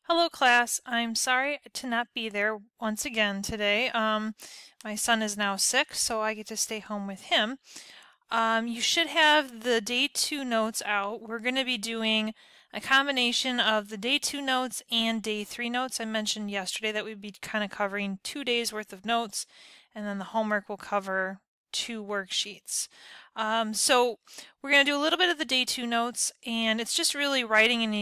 Hello class, I'm sorry to not be there once again today. My son is now sick, so I get to stay home with him. You should have the day 2 notes out. We're going to be doing a combination of the day 2 notes and day 3 notes. I mentioned yesterday that we'd be kind of covering 2 days worth of notes, and then the homework will cover 2 worksheets. So we're going to do a little bit of the day 2 notes, and it's just really writing an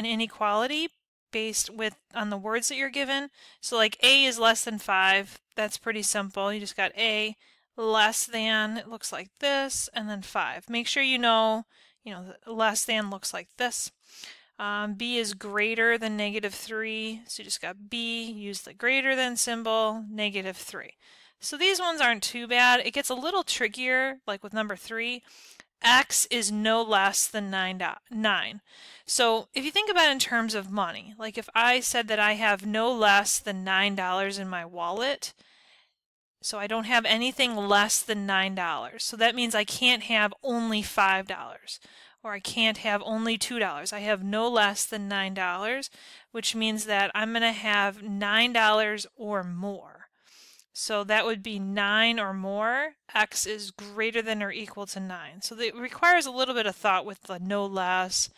inequality based on the words that you're given. So like A is less than 5, that's pretty simple. You just got A less than, it looks like this, and then 5. Make sure you know the less than looks like this. B is greater than -3, so you just got B, use the greater than symbol, -3. So these ones aren't too bad. It gets a little trickier, like with number 3. X is no less than 9. So if you think about it in terms of money, like if I said that I have no less than $9 in my wallet, so I don't have anything less than $9. So that means I can't have only $5 or I can't have only $2. I have no less than $9, which means that I'm going to have $9 or more. So that would be 9 or more. X is greater than or equal to 9. So it requires a little bit of thought with the no less.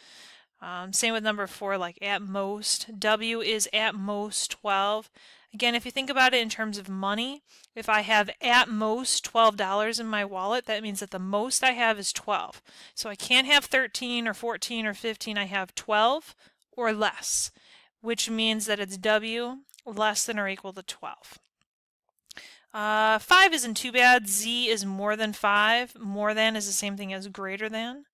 Same with number 4, like at most. W is at most 12. Again, if you think about it in terms of money, if I have at most $12 in my wallet, that means that the most I have is 12. So I can't have 13 or 14 or 15. I have 12 or less, which means that it's W less than or equal to 12. 5 isn't too bad. Z is more than 5. More than is the same thing as greater than.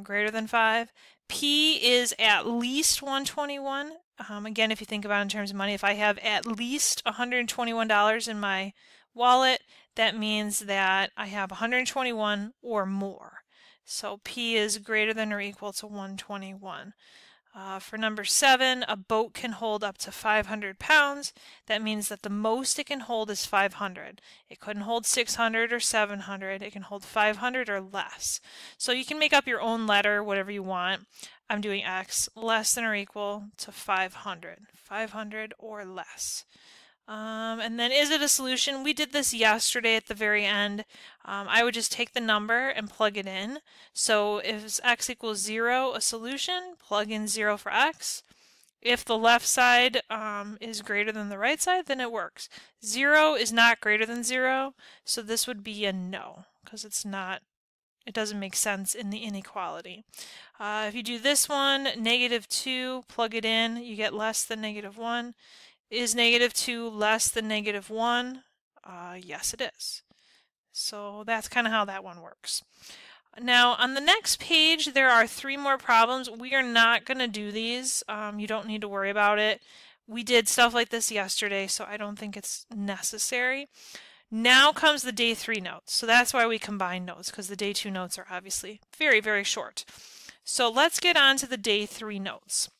Greater than 5. P is at least 121. Again, if you think about it in terms of money, if I have at least $121 in my wallet, that means that I have 121 or more. So P is greater than or equal to 121. For number 7, a boat can hold up to 500 pounds. That means that the most it can hold is 500. It couldn't hold 600 or 700. It can hold 500 or less. So you can make up your own letter, whatever you want. I'm doing X less than or equal to 500. 500 or less. And then is it a solution? We did this yesterday at the very end. I would just take the number and plug it in. So if x equals 0, a solution, plug in 0 for x. If the left side is greater than the right side, then it works. 0 is not greater than 0, so this would be a no, because it doesn't make sense in the inequality. If you do this one, -2, plug it in, you get less than -1. Is -2 less than -1? Yes, it is. So that's kind of how that one works. Now, on the next page, there are 3 more problems. We are not going to do these. You don't need to worry about it. We did stuff like this yesterday, so I don't think it's necessary. Now comes the day 3 notes. So that's why we combine notes, because the day 2 notes are obviously very, very short. So let's get on to the day 3 notes.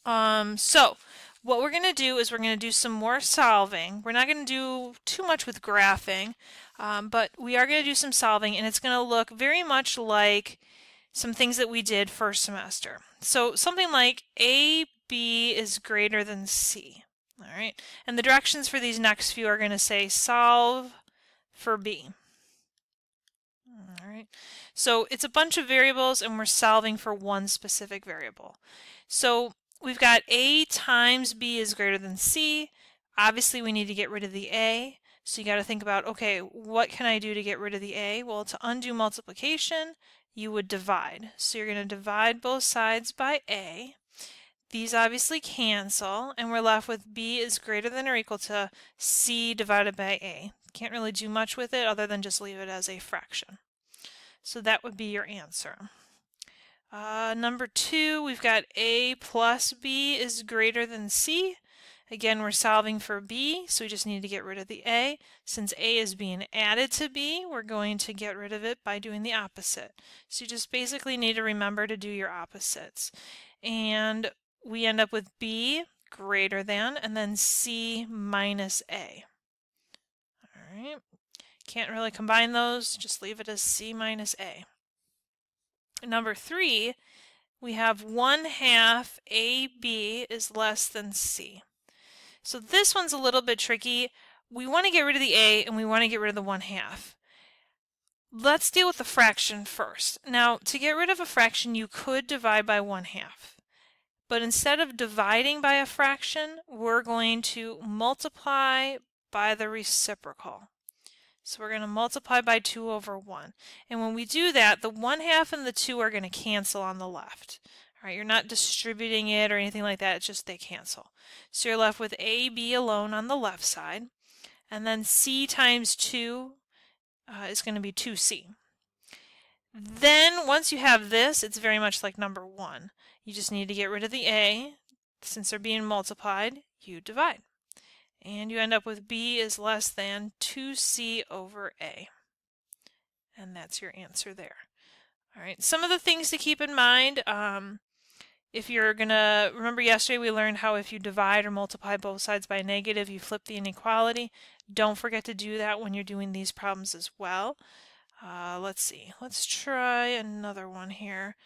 So what we're going to do is we're going to do some more solving. We're not going to do too much with graphing, but we are going to do some solving, and it's going to look very much like some things that we did first semester. So something like AB is greater than C. All right, and the directions for these next few are going to say solve for B. All right, so it's a bunch of variables, and we're solving for one specific variable. So we've got A times B is greater than C. Obviously, we need to get rid of the A. So you got to think about, okay, what can I do to get rid of the A? Well, to undo multiplication, you would divide. So you're going to divide both sides by A. These obviously cancel, and we're left with B is greater than or equal to C divided by A. Can't really do much with it other than just leave it as a fraction. So that would be your answer. Number 2, we've got A plus B is greater than C. Again, we're solving for B, so we just need to get rid of the A. Since A is being added to B, we're going to get rid of it by doing the opposite. So you just basically need to remember to do your opposites. And we end up with B greater than, and then C minus A. All right. Can't really combine those, just leave it as C minus A. Number 3, we have 1/2 AB is less than C. So this one's a little bit tricky. We want to get rid of the A and we want to get rid of the 1/2. Let's deal with the fraction first. Now, to get rid of a fraction, you could divide by 1/2. But instead of dividing by a fraction, we're going to multiply by the reciprocal. So we're going to multiply by 2 over 1. And when we do that, the 1/2 and the 2 are going to cancel on the left. All right, you're not distributing it or anything like that, it's just they cancel. So you're left with AB alone on the left side. And then C times 2 is going to be 2C. Then once you have this, it's very much like number 1. You just need to get rid of the A. Since they're being multiplied, you divide. And you end up with B is less than 2C over A. And that's your answer there. All right, some of the things to keep in mind, if you're going to, remember yesterday we learned how if you divide or multiply both sides by a negative, you flip the inequality. Don't forget to do that when you're doing these problems as well. Let's see, let's try another one here.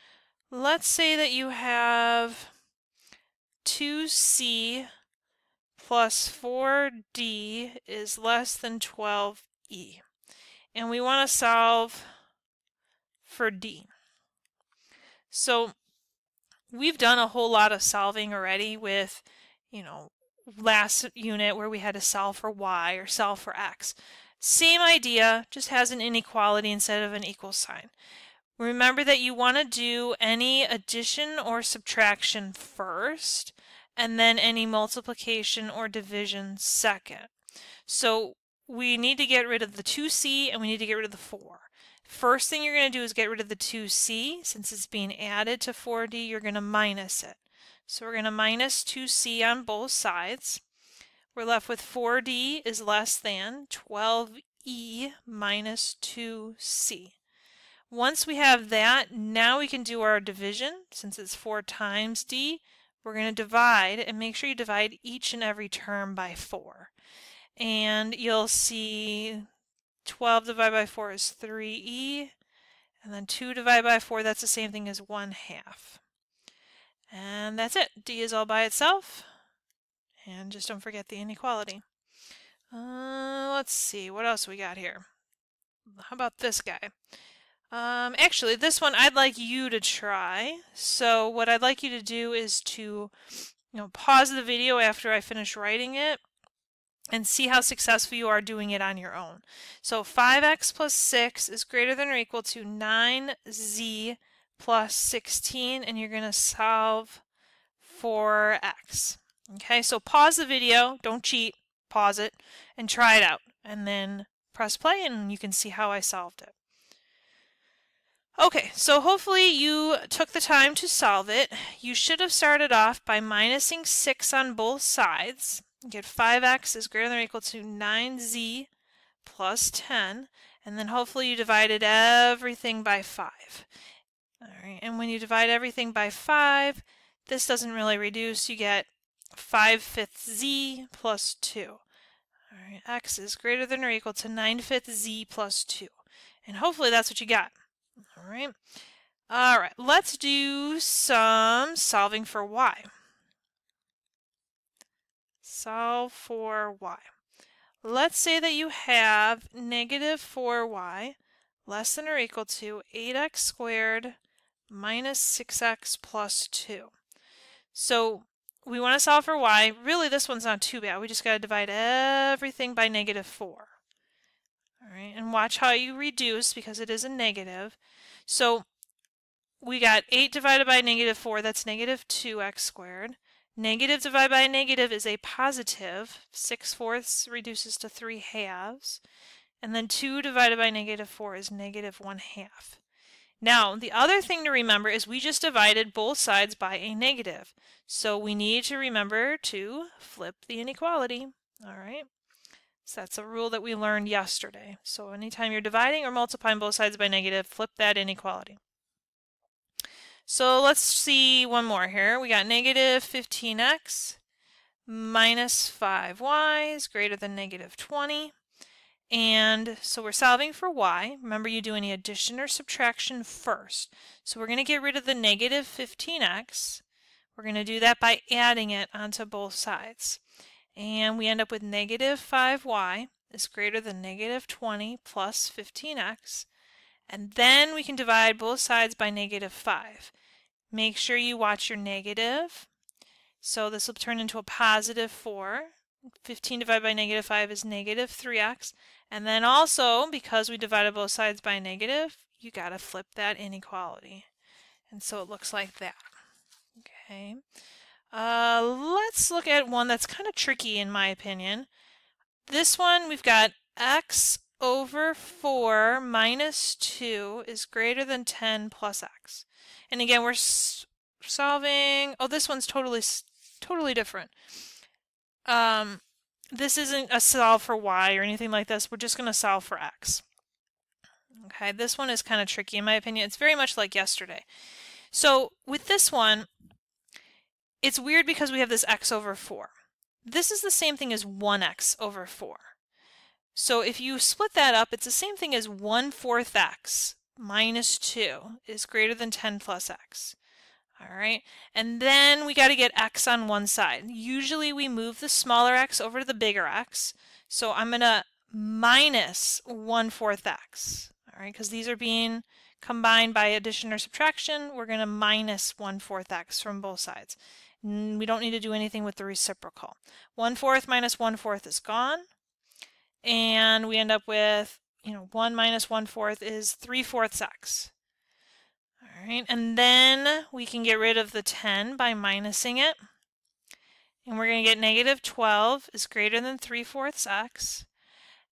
Let's say that you have 2C plus 4D is less than 12E. And we want to solve for D. So we've done a whole lot of solving already with, last unit where we had to solve for Y or solve for X. Same idea, just has an inequality instead of an equal sign. Remember that you want to do any addition or subtraction first, and then any multiplication or division second. So we need to get rid of the 2C and we need to get rid of the 4. First thing you're going to do is get rid of the 2C. Since it's being added to 4D, you're going to minus it. So we're going to minus 2C on both sides. We're left with 4D is less than 12E minus 2C. Once we have that, now we can do our division. Since it's 4 times D, we're going to divide, and make sure you divide each and every term by 4. And you'll see 12 divided by 4 is 3E, and then 2 divided by 4, that's the same thing as 1/2. And that's it. D is all by itself. And just don't forget the inequality. Let's see, what else we got here? How about this guy? Actually, this one I'd like you to try. So what I'd like you to do is to, pause the video after I finish writing it and see how successful you are doing it on your own. So 5x plus 6 is greater than or equal to 9z plus 16, and you're going to solve for x. Okay, so pause the video, don't cheat, pause it, and try it out. And then press play and you can see how I solved it. Okay, so hopefully you took the time to solve it. You should have started off by minusing 6 on both sides. You get 5x is greater than or equal to 9z plus 10, and then hopefully you divided everything by 5. All right, and when you divide everything by 5, this doesn't really reduce. You get 5/5 z plus 2. All right, x is greater than or equal to 9/5 z plus 2. And hopefully that's what you got. All right, let's do some solving for y. Solve for y. Let's say that you have negative 4y less than or equal to 8x squared minus 6x plus 2. So we want to solve for y. Really, this one's not too bad. We just got to divide everything by negative 4. All right, and watch how you reduce because it is a negative. So we got 8 divided by negative 4, that's negative 2x squared. Negative divided by a negative is a positive. 6/4 reduces to 3/2. And then 2 divided by negative 4 is negative 1/2. Now, the other thing to remember is we just divided both sides by a negative. So we need to remember to flip the inequality. All right. So that's a rule that we learned yesterday. So anytime you're dividing or multiplying both sides by negative, flip that inequality. So let's see one more here. We got negative 15x minus 5y is greater than negative 20. And so we're solving for y. Remember, you do any addition or subtraction first. So we're going to get rid of the negative 15x. We're going to do that by adding it onto both sides. And we end up with negative 5y is greater than negative 20 plus 15x. And then we can divide both sides by negative 5. Make sure you watch your negative. So this will turn into a positive 4. 15 divided by negative 5 is negative 3x. And then also, because we divided both sides by a negative, you got to flip that inequality. And so it looks like that. Okay. Let's look at one that's kind of tricky in my opinion. This one, we've got x over 4 minus 2 is greater than 10 plus x. And again, we're solving, oh, this one's totally different. This isn't a solve for y or anything like this. We're just going to solve for x. Okay, this one is kind of tricky in my opinion. It's very much like yesterday. So with this one, it's weird because we have this x over 4. This is the same thing as 1x over 4. So if you split that up, it's the same thing as 1/4 x minus 2 is greater than 10 plus x. All right, and then we got to get x on one side. Usually we move the smaller x over to the bigger x. So I'm going to minus 1/4 x. All right, because these are being combined by addition or subtraction, we're going to minus 1/4 x from both sides. We don't need to do anything with the reciprocal. 1/4 minus 1/4 is gone. And we end up with, 1 minus 1/4 is 3/4 x. All right, and then we can get rid of the 10 by minusing it. And we're going to get negative 12 is greater than 3/4 x.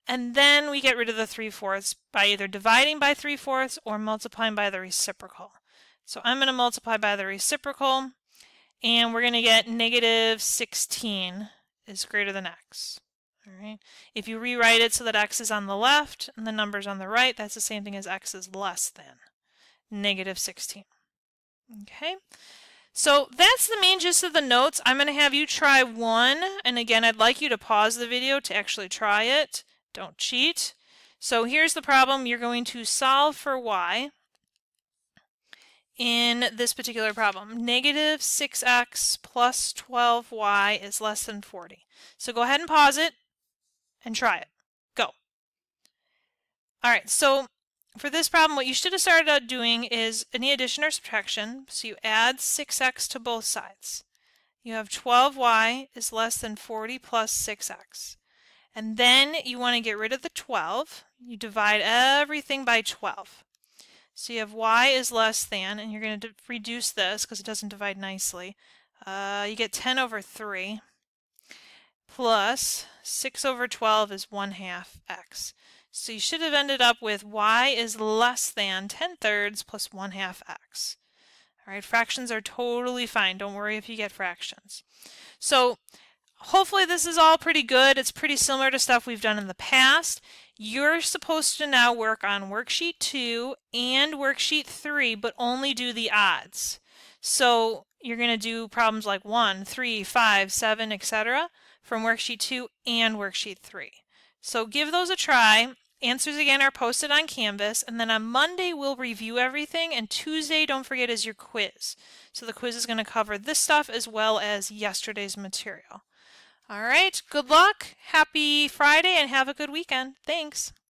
And then we get rid of the 3/4 by either dividing by 3/4 or multiplying by the reciprocal. So I'm going to multiply by the reciprocal, and we're going to get negative 16 is greater than x. All right. If you rewrite it so that x is on the left and the number's on the right, that's the same thing as x is less than negative 16. Okay. So that's the main gist of the notes. I'm going to have you try one, and again, I'd like you to pause the video to actually try it. Don't cheat. So here's the problem. You're going to solve for y in this particular problem. Negative 6x plus 12y is less than 40. So go ahead and pause it and try it. Go. All right, so for this problem, what you should have started out doing is any addition or subtraction. So you add 6x to both sides. You have 12y is less than 40 plus 6x. And then you want to get rid of the 12. You divide everything by 12. So you have y is less than, and you're going to reduce this because it doesn't divide nicely. You get 10 over 3 plus 6 over 12 is 1/2 x. So you should have ended up with y is less than 10/3 plus 1/2 x. All right, fractions are totally fine. Don't worry if you get fractions. So hopefully this is all pretty good. It's pretty similar to stuff we've done in the past. You're supposed to now work on worksheet 2 and worksheet 3, but only do the odds. So you're going to do problems like 1, 3, 5, 7, etc. from worksheet 2 and worksheet 3. So give those a try. Answers again are posted on Canvas, and then on Monday we'll review everything, and Tuesday, don't forget, is your quiz. So the quiz is going to cover this stuff as well as yesterday's material. All right, good luck, happy Friday, and have a good weekend. Thanks.